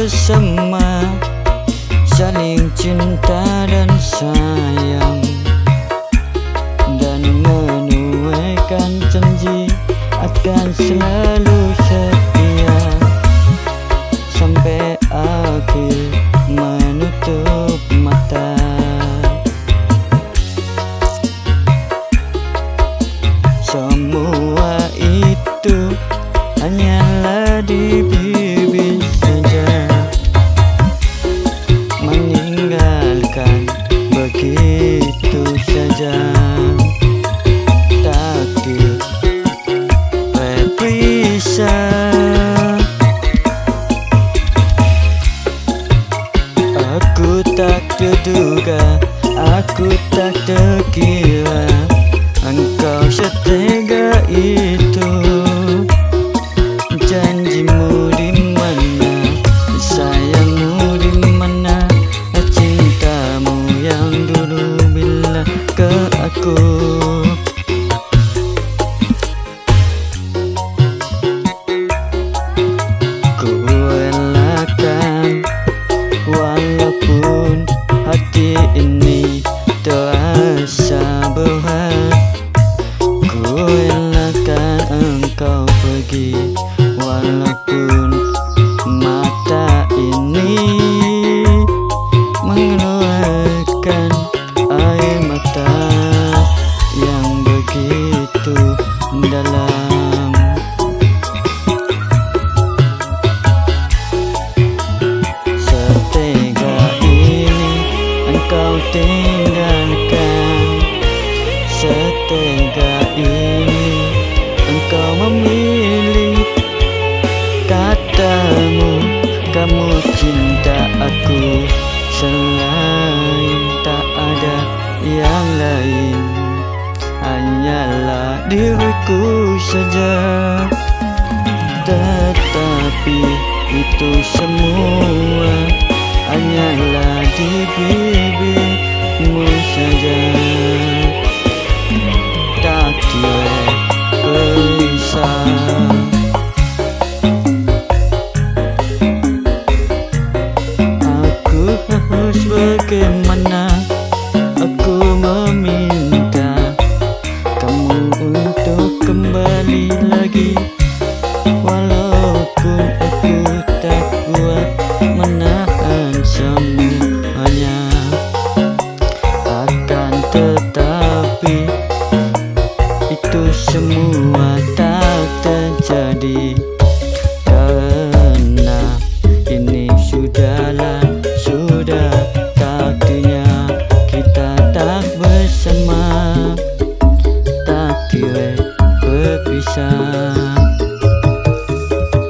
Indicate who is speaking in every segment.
Speaker 1: bersama, saling cinta dan sayang, dan menuaikan janji akan selalu setia sampai akhir menutup mata. Semua itu hanyalah di bibir saja, meninggalkan begitu saja. Takdir berpisah, aku tak terduga, aku tak terkira engkau setega itu. Janjimu di mana, sayangmu di mana, cintamu yang dulu bilang ke aku. Ku relakan walaupun hati ini terasa berat. Ku relakan engkau pergi walaupun mata ini mengeluarkan air mata yang begitu dalam. Setega ini engkau tinggalkan, setega ini engkau memilih. Katamu kamu cinta aku, selain tak ada yang lain, hanyalah diriku saja. Tetapi itu semua hanyalah di bibirmu saja. Takdir berpisah, aku harus bagaimana? Aku meminta kamu untuk kembali lagi, walaupun aku tak kuat menahan semuanya. Akan tetapi itu semua tak terjadi, karena ini sudah takdirnya kita tak bersama. Takdir berpisah,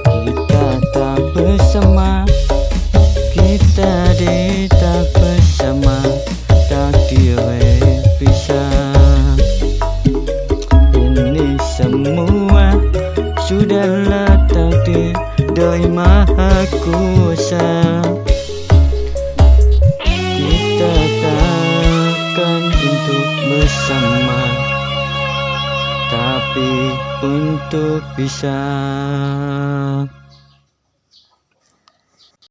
Speaker 1: kita tak bersama, kita tak bersama. Takdir berpisah, ini semua sudahlah takdir dari Maha Kuasa. Kita takkan untuk bersama, tapi untuk pisah.